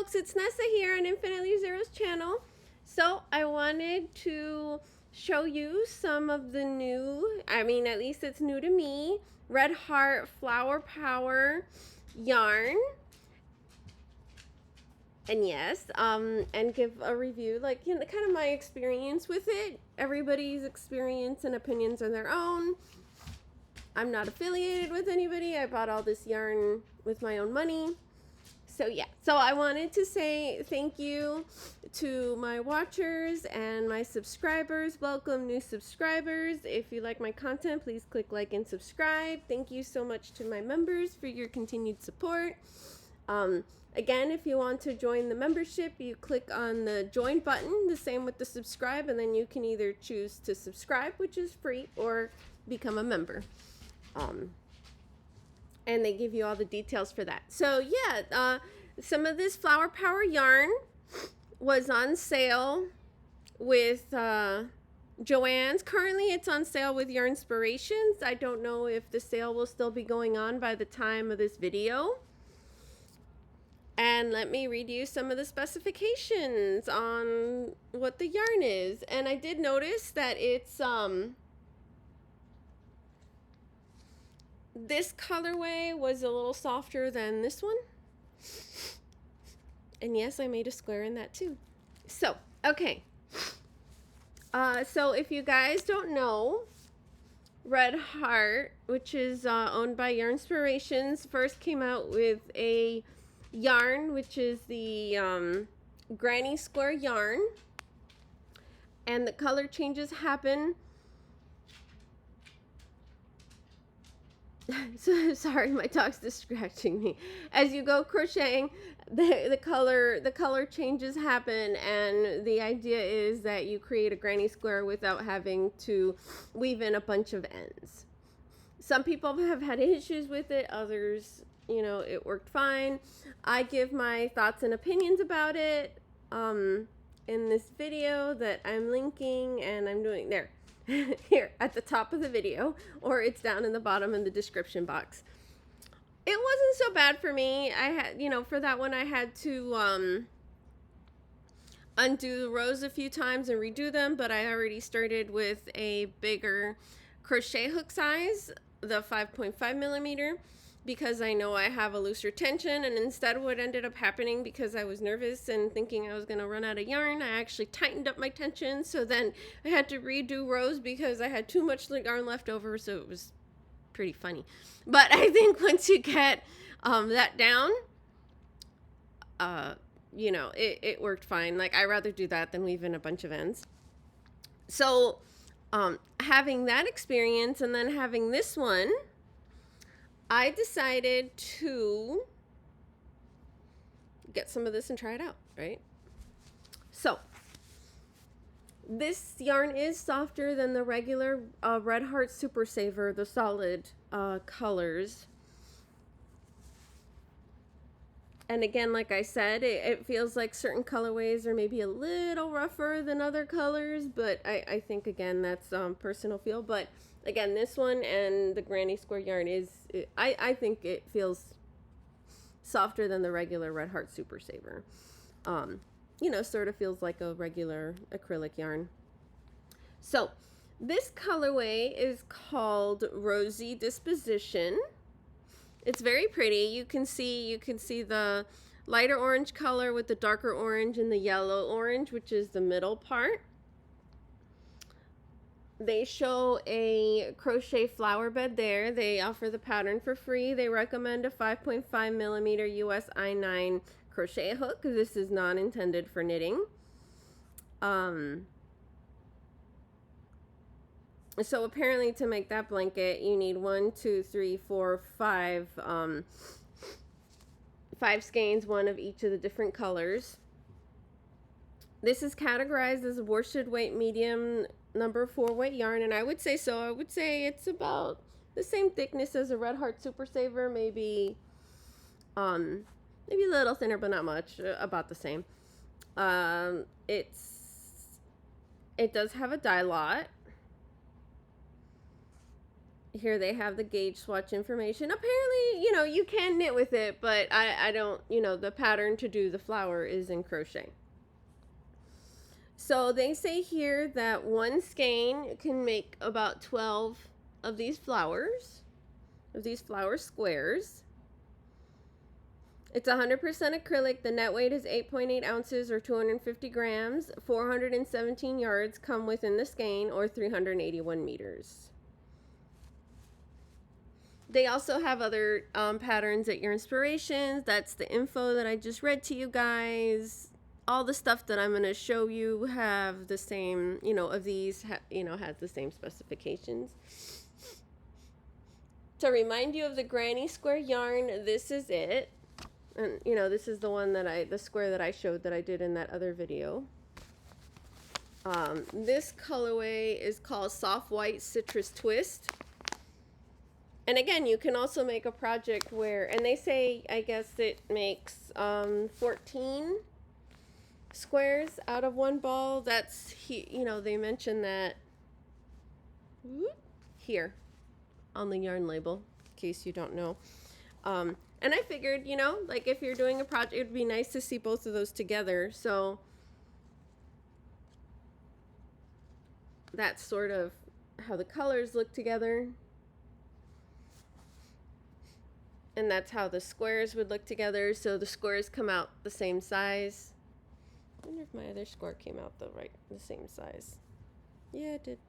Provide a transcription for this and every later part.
folks, it's Nessa here on Infinitely Zero's channel. So I wanted to show you some of the new, at least it's new to me, Red Heart Flower Power yarn. And yes, and give a review, like, kind of my experience with it. Everybody's experience and opinions are their own. I'm not affiliated with anybody. I bought all this yarn with my own money. So yeah, so I wanted to say thank you to my watchers and my subscribers. Welcome new subscribers. If you like my content, please click like and subscribe. Thank you so much to my members for your continued support. Again, if you want to join the membership, you click on the join button, the same with the subscribe, and then you can either choose to subscribe, which is free, or become a member. And they give you all the details for that. So yeah, some of this Flower Power yarn was on sale with Joann's. Currently it's on sale with Yarnspirations. I don't know if the sale will still be going on by the time of this video. And let me read you some of the specifications on what the yarn is. And I did notice that it's this colorway was a little softer than this one. And yes, I made a square in that too. So, okay. So if you guys don't know, Red Heart, which is owned by Yarnspirations, first came out with a yarn, which is the granny square yarn. And the color changes happen. So sorry, my dog's distracting me. As you go crocheting, the color changes happen, and the idea is that you create a granny square without having to weave in a bunch of ends. Some people have had issues with it, others, it worked fine. I give my thoughts and opinions about it in this video that I'm linking, and I'm doing there. Here at the top of the video, or it's down in the bottom in the description box. It wasn't so bad for me. I had, for that one I had to undo the rows a few times and redo them, but I already started with a bigger crochet hook size, the 5.5 millimeter, because I know I have a looser tension. And instead what ended up happening, because I was nervous and thinking I was going to run out of yarn, I actually tightened up my tension. So then I had to redo rows because I had too much yarn left over. So it was pretty funny. But I think once you get that down, it worked fine. Like, I rather do that than weave in a bunch of ends. So having that experience and then having this one, I decided to get some of this and try it out, right? So, this yarn is softer than the regular Red Heart Super Saver, the solid colors. And again, like I said, it feels like certain colorways are maybe a little rougher than other colors, but I think, again, that's personal feel. But again, this one and the granny square yarn I think it feels softer than the regular Red Heart Super Saver. Sort of feels like a regular acrylic yarn. So this colorway is called Rosy Disposition. It's very pretty. You can see the lighter orange color with the darker orange and the yellow orange, which is the middle part. They show a crochet flower bed there. They offer the pattern for free. They recommend a 5.5 millimeter US I9 crochet hook. This is not intended for knitting. So apparently to make that blanket, you need 5 skeins, one of each of the different colors. This is categorized as a worsted weight medium number 4 weight yarn, and I would say so. I would say it's about the same thickness as a Red Heart Super Saver, maybe a little thinner, but not much, about the same. It does have a dye lot. Here they have the gauge swatch information. Apparently, you know, you can knit with it, but I don't, you know, the pattern to do the flower is in crochet. So they say here that one skein can make about 12 of these flowers, flower squares. It's 100% acrylic. The net weight is 8.8 ounces or 250 grams. 417 yards come within the skein, or 381 meters. They also have other patterns at Yarnspirations. That's the info that I just read to you guys. All the stuff that I'm going to show you have the same, you know, of these, you know, has the same specifications. To remind you of the granny square yarn, this is it. And, you know, this is the one that the square that I showed that I did in that other video. This colorway is called Soft White Citrus Twist. And again, you can also make a project where, and they say, I guess it makes 14 squares out of one ball. That's, you know, they mention that here on the yarn label, in case you don't know. And I figured, you know, like if you're doing a project, it'd be nice to see both of those together. So that's sort of how the colors look together. And that's how the squares would look together. So the squares come out the same size. I wonder if my other square came out the same size. Yeah, it did.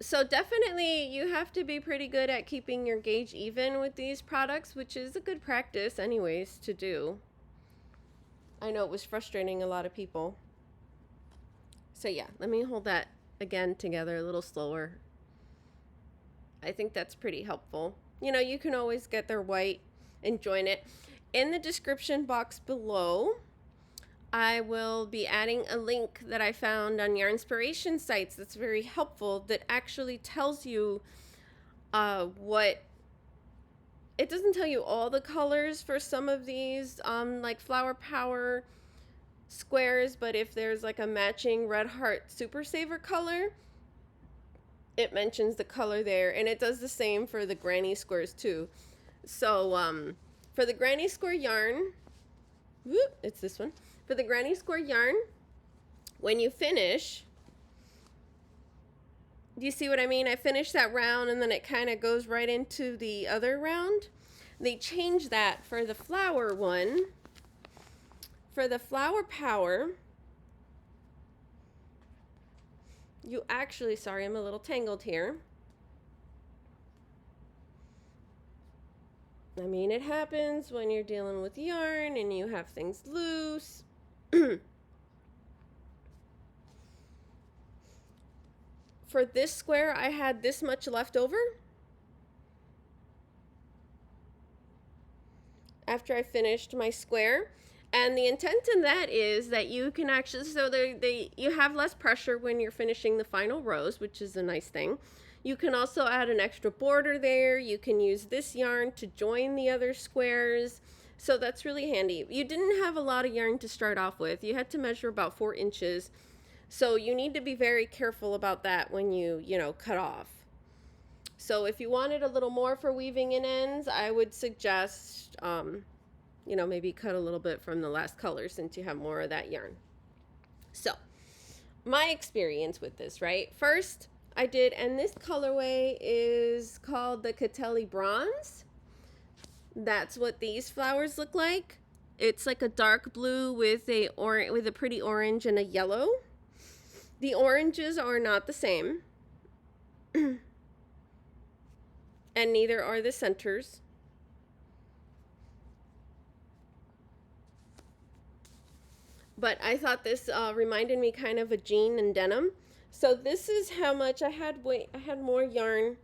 So definitely you have to be pretty good at keeping your gauge even with these products, which is a good practice anyways to do. I know it was frustrating a lot of people. So yeah, let me hold that again together a little slower. I think that's pretty helpful. You know, you can always get their white and join it. In the description box below, I will be adding a link that I found on Yarnspiration sites that's very helpful, that actually tells you what, it doesn't tell you all the colors for some of these like Flower Power squares, but if there's like a matching Red Heart Super Saver color, it mentions the color there, and it does the same for the granny squares too. So for the granny square yarn, it's this one. For the granny square yarn, when you finish, do you see what I mean? I finished that round and then it kind of goes right into the other round. They changed that for the flower one. For the Flower Power, you actually, sorry, I'm a little tangled here. I mean, it happens when you're dealing with yarn and you have things loose. For this square, I had this much left over after I finished my square. And the intent in that is that you can actually, so you have less pressure when you're finishing the final rows, which is a nice thing. You can also add an extra border there. You can use this yarn to join the other squares. So that's really handy. You didn't have a lot of yarn to start off with. You had to measure about 4 inches. So you need to be very careful about that when you know, cut off. So if you wanted a little more for weaving in ends, I would suggest, you know, maybe cut a little bit from the last color since you have more of that yarn. So my experience with this, right? First I did, and this colorway is called the Catelli Bronze. That's what these flowers look like. It's like a dark blue with a pretty orange and a yellow. The oranges are not the same. And neither are the centers. But I thought this reminded me kind of a jean and denim. So this is how much I had. I had more yarn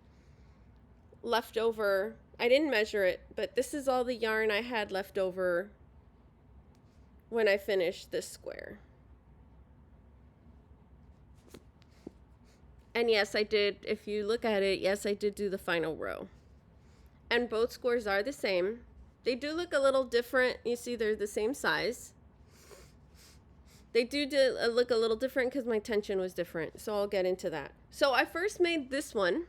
left over. I didn't measure it, but this is all the yarn I had left over when I finished this square. And yes, I did, if you look at it, yes, I did do the final row. And both squares are the same. They do look a little different. You see, they're the same size. They do look a little different because my tension was different. So I'll get into that. So I first made this one.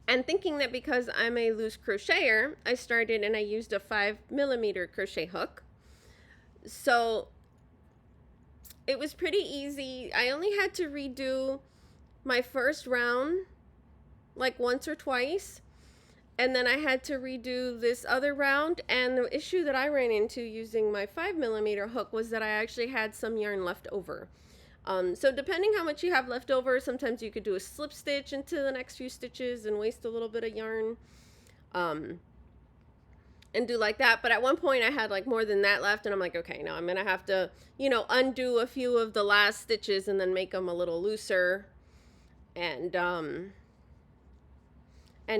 And thinking that because I'm a loose crocheter, I started and I used a 5mm crochet hook. So it was pretty easy. I only had to redo my first round like once or twice. And then I had to redo this other round. And the issue that I ran into using my 5mm hook was that I actually had some yarn left over. So depending how much you have left over, sometimes you could do a slip stitch into the next few stitches and waste a little bit of yarn. And do like that. But at one point I had like more than that left, and I'm like, okay, now I'm gonna have to, undo a few of the last stitches and then make them a little looser and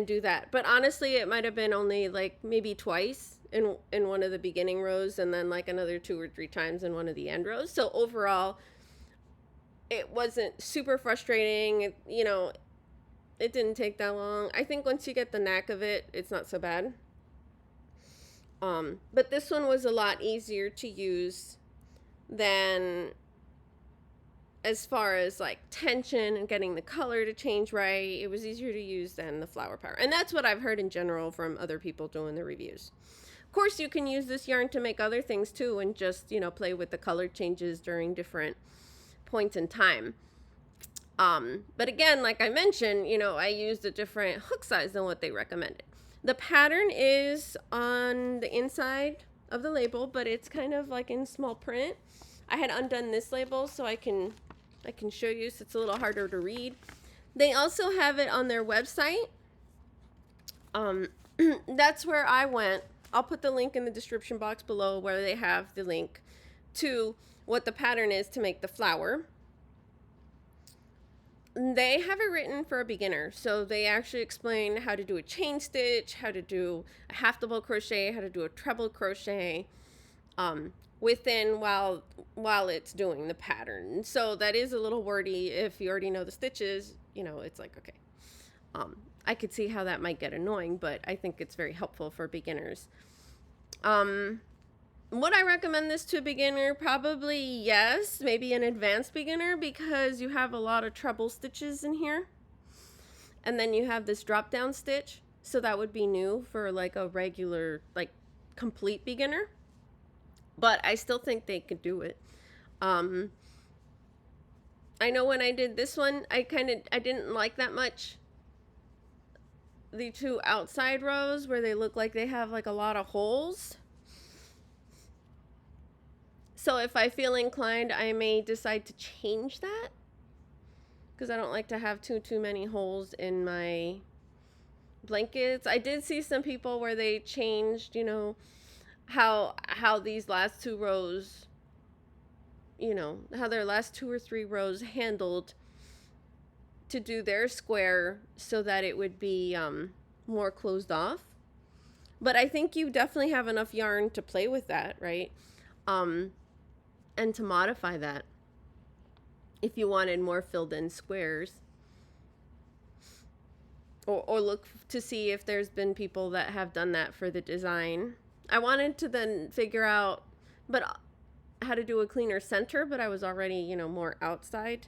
do that. But honestly, it might have been only like maybe twice in one of the beginning rows, and then like another 2 or 3 times in one of the end rows. So overall, it wasn't super frustrating. It didn't take that long. I think once you get the knack of it, it's not so bad. But this one was a lot easier to use than as far as like tension and getting the color to change right. It was easier to use than the flower power. And that's what I've heard in general from other people doing the reviews. Of course, you can use this yarn to make other things too, and just, play with the color changes during different points in time. But again, like I mentioned, I used a different hook size than what they recommended. The pattern is on the inside of the label, but it's kind of like in small print. I had undone this label so I can show you, so it's a little harder to read. They also have it on their website. That's where I went. I'll put the link in the description box below where they have the link to what the pattern is to make the flower. They have it written for a beginner, so they actually explain how to do a chain stitch, how to do a half double crochet, how to do a treble crochet within while it's doing the pattern. So that is a little wordy. If you already know the stitches, it's like, okay. I could see how that might get annoying, but I think it's very helpful for beginners. Would I recommend this to a beginner? Probably yes, maybe an advanced beginner, because you have a lot of treble stitches in here. And then you have this drop down stitch. So that would be new for like a regular, like complete beginner. But I still think they could do it. I know when I did this one, I didn't like that much the 2 outside rows where they look like they have like a lot of holes. So if I feel inclined, I may decide to change that, because I don't like to have too many holes in my blankets. I did see some people where they changed, how these last 2 rows, how their last 2 or 3 rows handled to do their square so that it would be more closed off. But I think you definitely have enough yarn to play with that, right? And to modify that if you wanted more filled in squares, or look to see if there's been people that have done that for the design. I wanted to then figure out how to do a cleaner center, but I was already, more outside.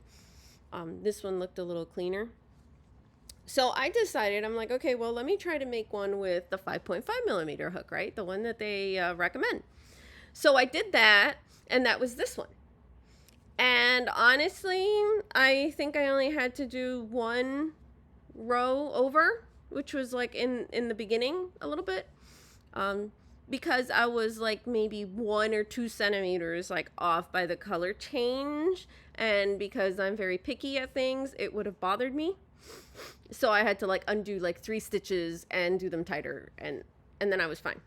This one looked a little cleaner. So I decided, I'm like, okay, well, let me try to make one with the 5.5mm hook, right? The one that they recommend. So I did that, and that was this one. And honestly, I think I only had to do 1 row over, which was like in the beginning a little bit, because I was like maybe 1 or 2 centimeters like off by the color change, and because I'm very picky at things, it would have bothered me. So I had to like undo like 3 stitches and do them tighter, and then I was fine.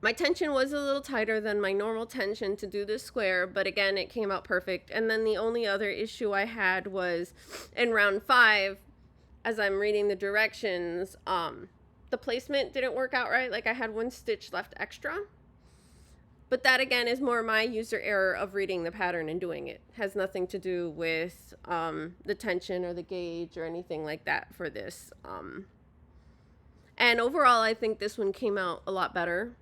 My tension was a little tighter than my normal tension to do this square, but again, it came out perfect. And then the only other issue I had was in round 5, as I'm reading the directions, the placement didn't work out right. Like I had 1 stitch left extra. But that again is more my user error of reading the pattern and doing it. It has nothing to do with the tension or the gauge or anything like that for this. And overall, I think this one came out a lot better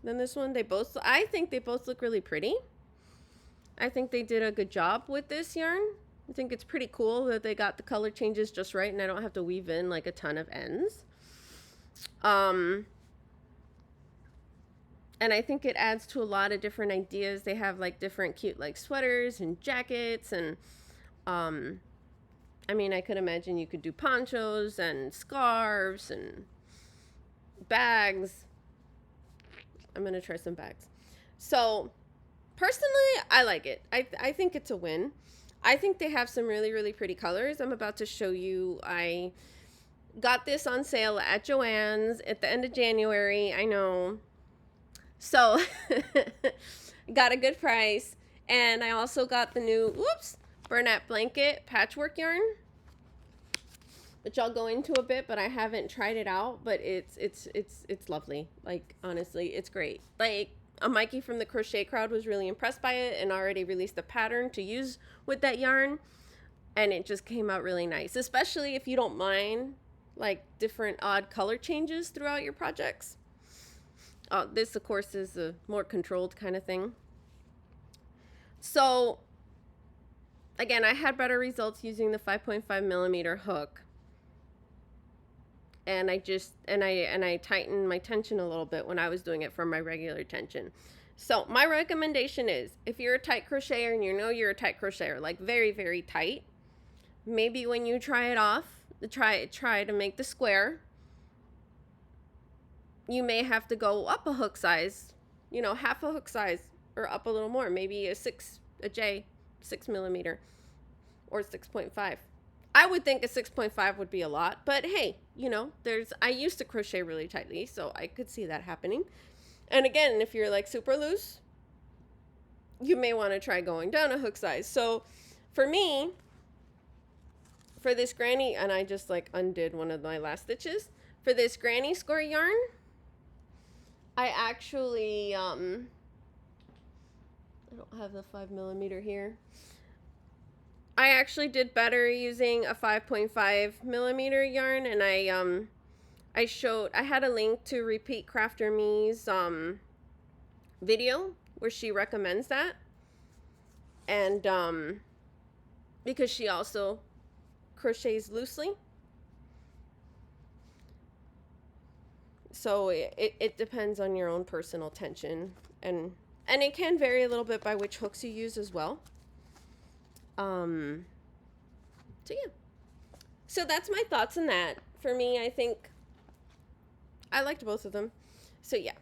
than this one. I think they both look really pretty. I think they did a good job with this yarn, I think it's pretty cool that they got the color changes just right and I don't have to weave in like a ton of ends. And I think it adds to a lot of different ideas. They have like different cute like sweaters and jackets and I mean, I could imagine you could do ponchos and scarves and bags. I'm going to try some bags. So personally, I like it. I think it's a win. I think they have some really, really pretty colors. I'm about to show you. I got this on sale at Joann's at the end of January. I know. So got a good price. And I also got the new, Bernat Blanket Patchwork yarn, which I'll go into a bit, but I haven't tried it out, but it's lovely. Like, honestly, it's great. Like, a Mikey from the crochet crowd was really impressed by it and already released a pattern to use with that yarn, and it just came out really nice, especially if you don't mind like different odd color changes throughout your projects. This of course is a more controlled kind of thing. So again, I had better results using the 5.5 millimeter hook. And I tightened my tension a little bit when I was doing it from my regular tension. So my recommendation is, if you're a tight crocheter and you know you're a tight crocheter, like very, very tight, maybe when you try it off, try to make the square, you may have to go up a hook size, you know, half a hook size, or up a little more, maybe a 6 millimeter, or 6.5. I would think a 6.5 would be a lot, but hey, you know, I used to crochet really tightly, so I could see that happening. And again, if you're like super loose, you may want to try going down a hook size. So for me, for this granny, and I just like undid one of my last stitches, for this granny score yarn, I actually, I don't have the 5 millimeter here. I actually did better using a 5.5 millimeter yarn, and I had a link to Repeat Crafter Me's video where she recommends that, and because she also crochets loosely, so it depends on your own personal tension, and it can vary a little bit by which hooks you use as well. So yeah, so that's my thoughts on that. For me, I think I liked both of them. So yeah,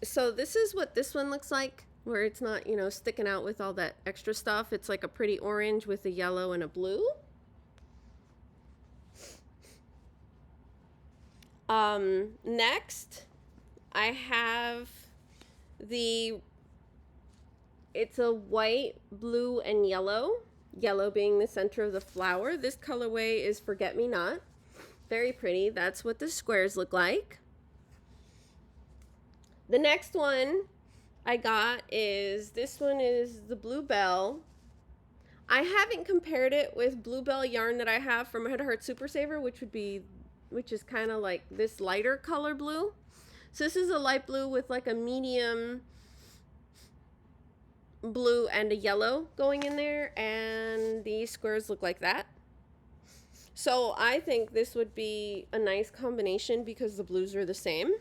so this is what this one looks like, where it's not, you know, sticking out with all that extra stuff. It's like a pretty orange with a yellow and a blue. Next I have it's a white, blue, and yellow. Yellow being the center of the flower. This colorway is Forget Me Not. Very pretty. That's what the squares look like. The next one I got is, this one is the Bluebell. I haven't compared it with Bluebell yarn that I have from Head Heart Super Saver, which is kind of like this lighter color blue. So this is a light blue with like a medium blue and a yellow going in there, and these squares look like that. So I think this would be a nice combination because the blues are the same.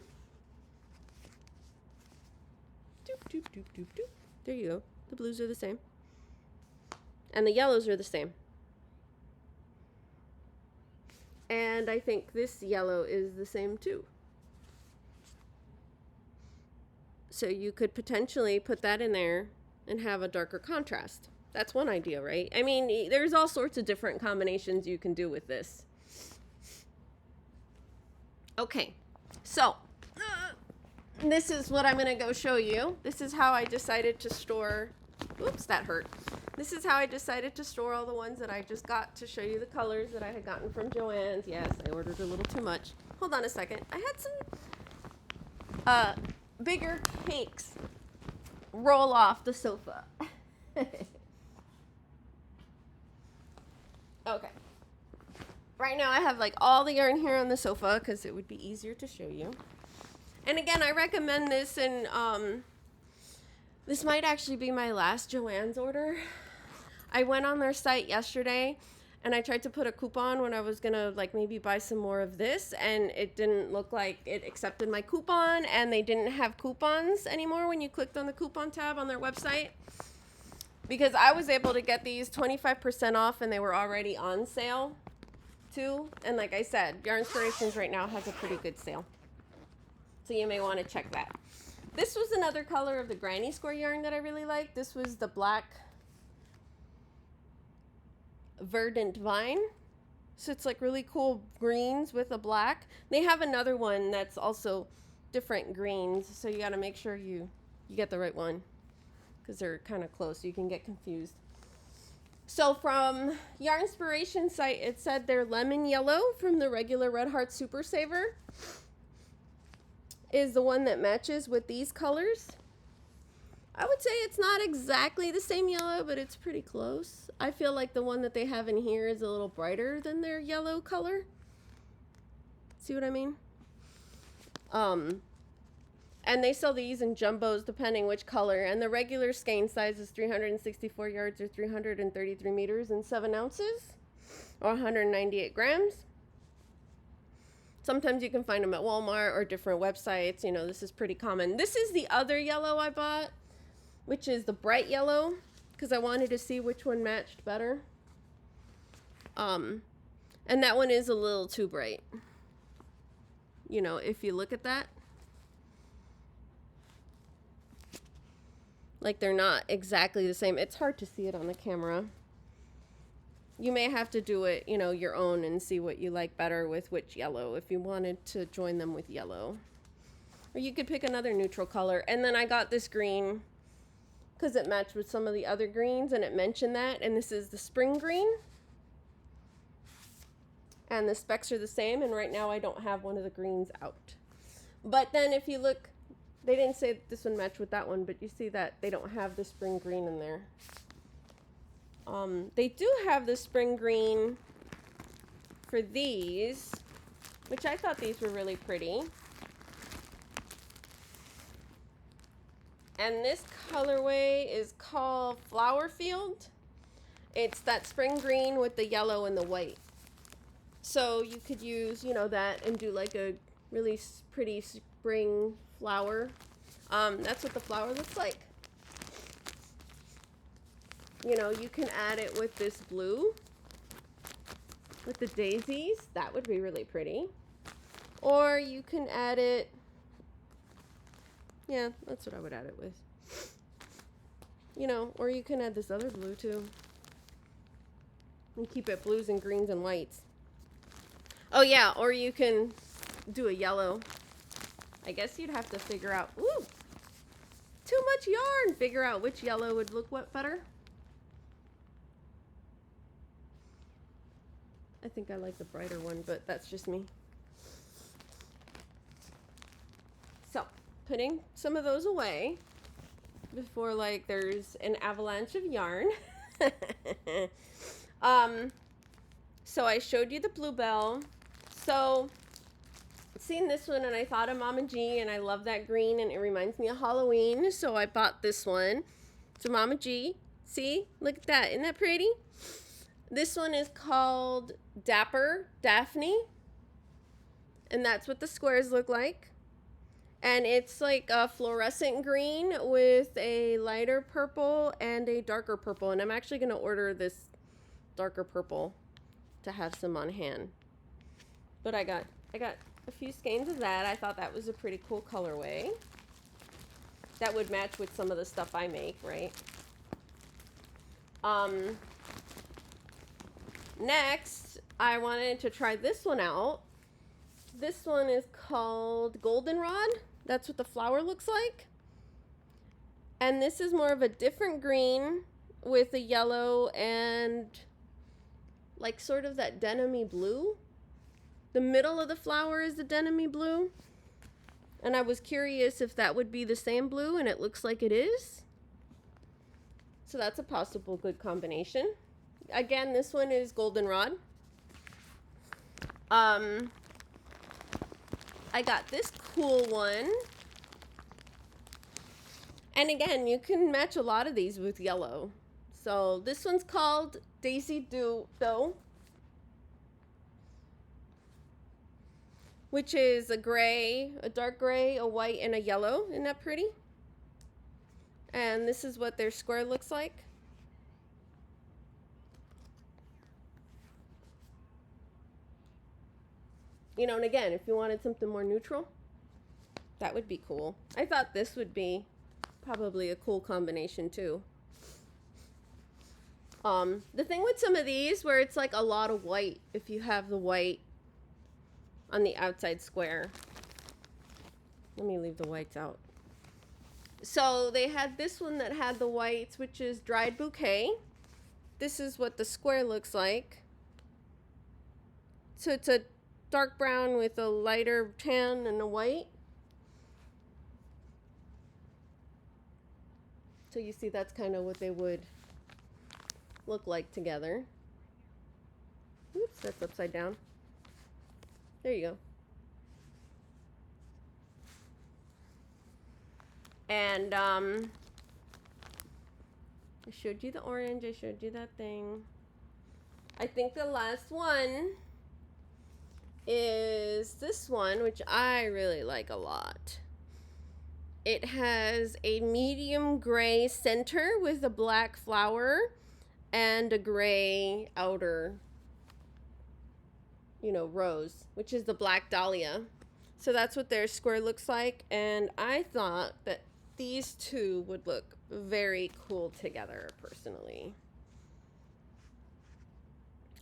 Doop, doop, doop, doop, doop. There you go. The blues are the same. And the yellows are the same. And I think this yellow is the same too. So you could potentially put that in there and have a darker contrast. That's one idea, right? I mean, there's all sorts of different combinations you can do with this. Okay, so this is what I'm gonna go show you. This is how I decided to store, oops, that hurt. This is how I decided to store all the ones that I just got, to show you the colors that I had gotten from Joann's. Yes, I ordered a little too much. Hold on a second. I had some bigger cakes roll off the sofa. Okay. Right now I have like all the yarn here on the sofa because it would be easier to show you. And again, I recommend this, and this might actually be my last Joann's order. I went on their site yesterday and I tried to put a coupon when I was gonna like maybe buy some more of this, and it didn't look like it accepted my coupon, and they didn't have coupons anymore when you clicked on the coupon tab on their website. Because I was able to get these 25% off and they were already on sale too. And like I said, Yarnspirations right now has a pretty good sale. So you may want to check that. This was another color of the granny square yarn that I really liked. This was the black verdant vine. So it's like really cool greens with a black. They have another one that's also different greens. So you got to make sure you get the right one, because they're kind of close. So you can get confused. So from Yarnspirations site, it said they're lemon yellow from the regular Red Heart Super Saver is the one that matches with these colors. I would say it's not exactly the same yellow, but it's pretty close. I feel like the one that they have in here is a little brighter than their yellow color. See what I mean? And they sell these in jumbos depending which color. And the regular skein size is 364 yards or 333 meters and 7 ounces or 198 grams. Sometimes you can find them at Walmart or different websites. You know, this is pretty common. This is the other yellow I bought, which is the bright yellow, because I wanted to see which one matched better. And that one is a little too bright. You know, if you look at that. Like, they're not exactly the same. It's hard to see it on the camera. You may have to do it, you know, your own and see what you like better with which yellow if you wanted to join them with yellow. Or you could pick another neutral color. And then I got this green because it matched with some of the other greens and it mentioned that. And this is the spring green. And the specs are the same. And right now I don't have one of the greens out. But then if you look, they didn't say that this one matched with that one, but you see that they don't have the spring green in there. They do have the spring green for these, which I thought these were really pretty. And this colorway is called Flower Field. It's that spring green with the yellow and the white. So you could use, you know, that and do like a really pretty spring flower. That's what the flower looks like. You know, you can add it with this blue, with the daisies. That would be really pretty. Or you can add it, yeah, that's what I would add it with. You know, or you can add this other blue too. And keep it blues and greens and whites. Oh yeah, or you can do a yellow. I guess you'd have to figure out, ooh, too much yarn. Figure out which yellow would look what better. I think I like the brighter one, but that's just me. So, putting some of those away before like there's an avalanche of yarn. So I showed you the bluebell. So, seen this one and I thought of Mama G, and I love that green and it reminds me of Halloween, so I bought this one. So Mama G, see, look at that, isn't that pretty? This one is called Dapper Daphne, and that's what the squares look like. And it's like a fluorescent green with a lighter purple and a darker purple, and I'm actually going to order this darker purple to have some on hand. But I got a few skeins of that. I thought that was a pretty cool colorway. That would match with some of the stuff I make, right? Next, I wanted to try this one out. This one is called Goldenrod. That's what the flower looks like. And this is more of a different green with a yellow and like sort of that denim-y blue. The middle of the flower is the denim-y blue. And I was curious if that would be the same blue, and it looks like it is. So that's a possible good combination. Again, this one is Goldenrod. I got this cool one. And again, you can match a lot of these with yellow. So this one's called Daisy Doe, which is a gray, a dark gray, a white, and a yellow. Isn't that pretty? And this is what their square looks like. You know, and again, if you wanted something more neutral, that would be cool. I thought this would be probably a cool combination too. The thing with some of these where it's like a lot of white, if you have the white on the outside square. Let me leave the whites out. So they had this one that had the whites, which is dried bouquet. This is what the square looks like. So it's a dark brown with a lighter tan and a white. So you see that's kind of what they would look like together. Oops, that's upside down. There you go. And I showed you the orange, I showed you that thing. I think the last one is this one, which I really like a lot. It has a medium gray center with a black flower and a gray outer, you know, rose, which is the black dahlia. So that's what their square looks like. And I thought that these two would look very cool together, personally.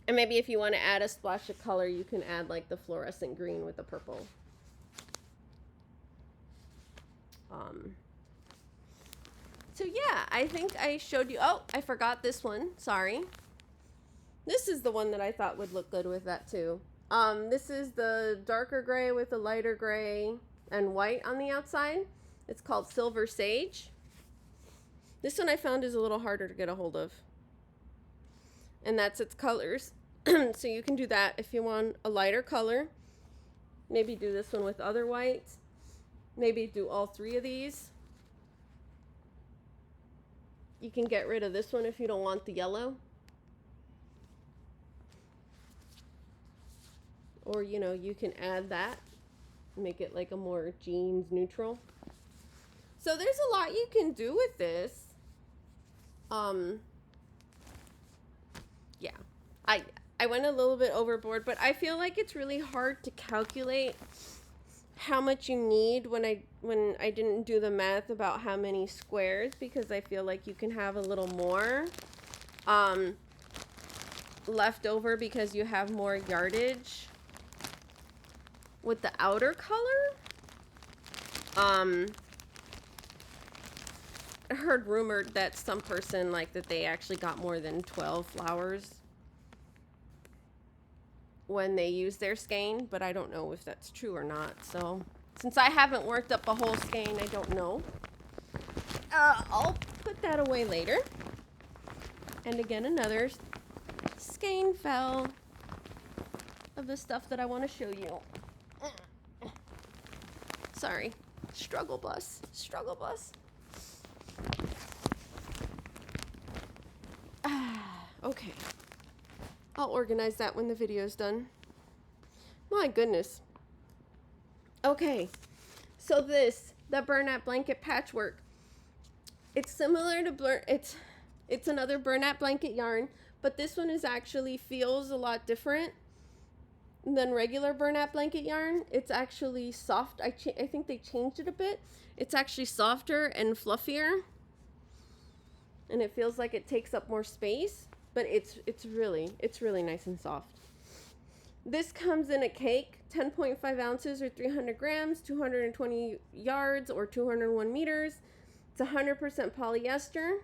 And maybe if you want to add a splash of color, you can add like the fluorescent green with the purple. So yeah, I think I showed you. Oh, I forgot this one. Sorry. This is the one that I thought would look good with that too. This is the darker gray with the lighter gray and white on the outside. It's called Silver Sage. This one I found is a little harder to get a hold of. And that's its colors. So you can do that if you want a lighter color. Maybe do this one with other whites. Maybe do all three of these. You can get rid of this one if you don't want the yellow. Or, you know, you can add that. Make it like a more jeans neutral. So there's a lot you can do with this. Yeah. I went a little bit overboard, but I feel like it's really hard to calculate how much you need when I didn't do the math about how many squares, because I feel like you can have a little more left over because you have more yardage with the outer color. I heard rumored that some person like that they actually got more than 12 flowers when they use their skein, but I don't know if that's true or not. So since I haven't worked up a whole skein, I don't know. I'll put that away later. And again, another skein fell of the stuff that I want to show you. Sorry. Struggle bus. Struggle bus. Okay. I'll organize that when the video's done. My goodness. Okay. So the Bernat Blanket Patchwork. It's similar to it's another Bernat Blanket yarn, but this one is actually feels a lot different than regular Bernat Blanket yarn. It's actually soft. I think they changed it a bit. It's actually softer and fluffier. And it feels like it takes up more space, but it's really nice and soft. This comes in a cake, 10.5 ounces or 300 grams, 220 yards or 201 meters. It's 100% polyester.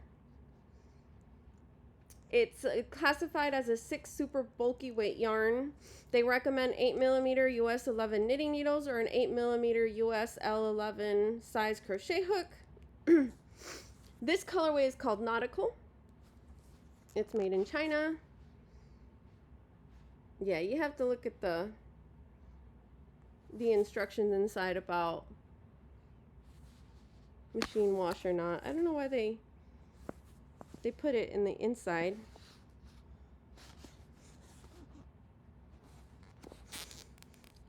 It's classified as a 6 super bulky weight yarn. They recommend 8mm US 11 knitting needles or an 8mm US L11 size crochet hook. This colorway is called Nautical. It's made in China. Yeah, you have to look at the instructions inside about machine wash or not. I don't know why they they put it in the inside.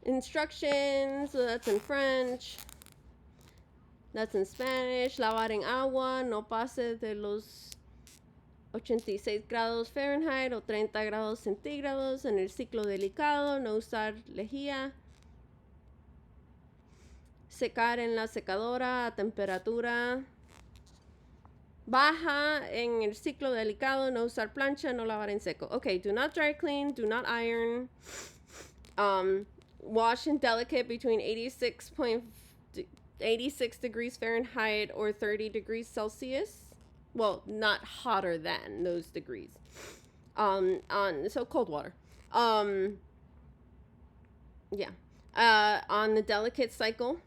Instructions, so that's in French. That's in Spanish. Lavar en agua, no pase de los 86 grados Fahrenheit o 30 grados centígrados en el ciclo delicado. No usar lejía. Secar en la secadora a temperatura baja en el ciclo delicado. No usar plancha, no lavar en seco. Okay, do not dry clean, do not iron. Wash in delicate between 86 degrees Fahrenheit or 30 degrees Celsius. Well, not hotter than those degrees. So cold water. Yeah. On the delicate cycle.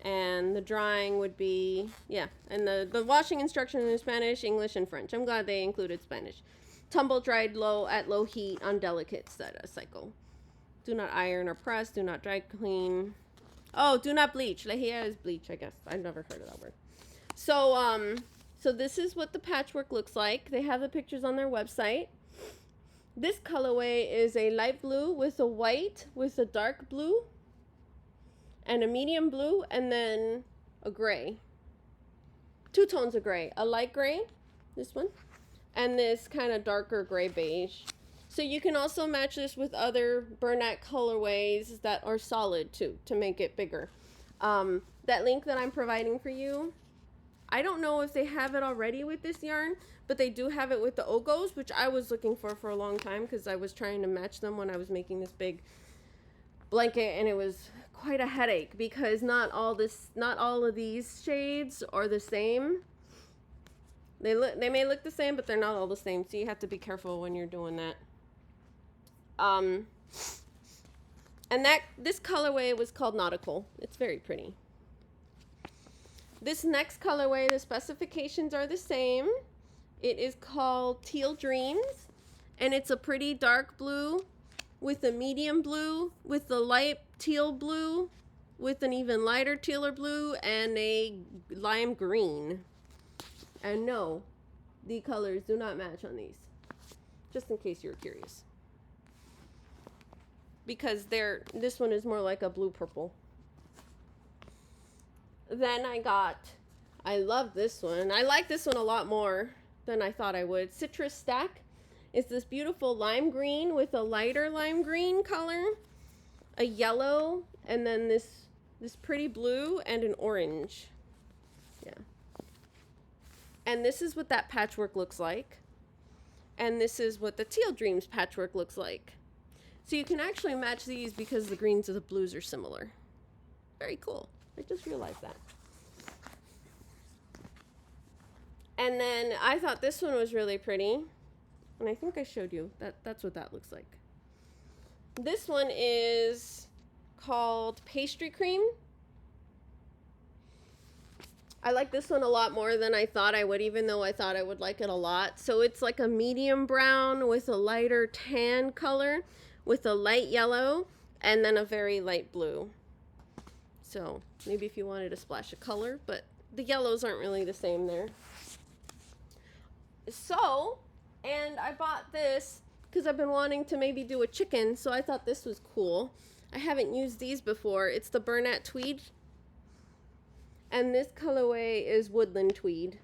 And the drying would be, yeah. And the washing instructions in Spanish, English, and French. I'm glad they included Spanish. Tumble dried at low heat on delicate cycle. Do not iron or press. Do not dry clean. Oh, do not bleach. Lejía is bleach, I guess. I've never heard of that word. So, so this is what the patchwork looks like. They have the pictures on their website. This colorway is a light blue with a white with a dark blue and a medium blue and then a gray. 2 tones of gray. A light gray, this one, and this kind of darker gray beige. So you can also match this with other Bernat colorways that are solid too to make it bigger. That link that I'm providing for you, I don't know if they have it already with this yarn, but they do have it with the Ogos, which I was looking for a long time because I was trying to match them when I was making this big blanket, and it was quite a headache because not all of these shades are the same. They may look the same, but they're not all the same, so you have to be careful when you're doing that. And this colorway was called Nautical. It's very pretty. This next colorway, the specifications are the same. It is called Teal Dreams, and it's a pretty dark blue with a medium blue, with the light teal blue, with an even lighter tealer blue, and a lime green. And no, the colors do not match on these, just in case you're curious. Because this one is more like a blue purple. Then I love this one. I like this one a lot more than I thought I would. Citrus Stack. It's this beautiful lime green with a lighter lime green color, a yellow, and then this pretty blue and an orange. Yeah. And this is what that patchwork looks like. And this is what the Teal Dreams patchwork looks like. So you can actually match these because the greens and the blues are similar. Very cool. I just realized that. And then I thought this one was really pretty. And I think I showed you. That's what that looks like. This one is called Pastry Cream. I like this one a lot more than I thought I would, even though I thought I would like it a lot. So it's like a medium brown with a lighter tan color, with a light yellow, and then a very light blue. So maybe if you wanted a splash of color, but the yellows aren't really the same there. So, and I bought this because I've been wanting to maybe do a chicken, so I thought this was cool. I haven't used these before. It's the Bernat Tweed. And this colorway is Woodland Tweed.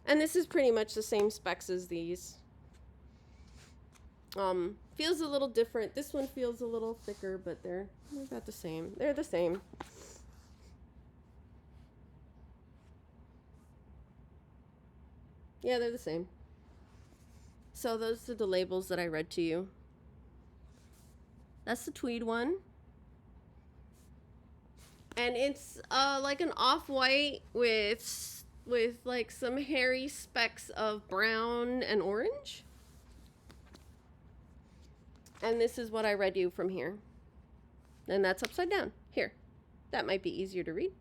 And this is pretty much the same specs as these. Feels a little different. This one feels a little thicker, but they're about the same. They're the same. Yeah, they're the same. So those are the labels that I read to you. That's the tweed one. And it's like an off-white with like some hairy specks of brown and orange. And this is what I read you from here. And that's upside down. Here. That might be easier to read.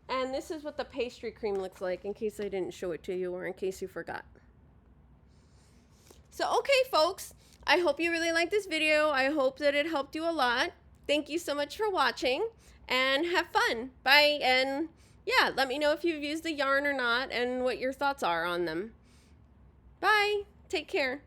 And this is what the pastry cream looks like, in case I didn't show it to you or in case you forgot. So, okay, folks. I hope you really liked this video. I hope that it helped you a lot. Thank you so much for watching, and have fun. Bye, and yeah, let me know if you've used the yarn or not and what your thoughts are on them. Bye. Take care.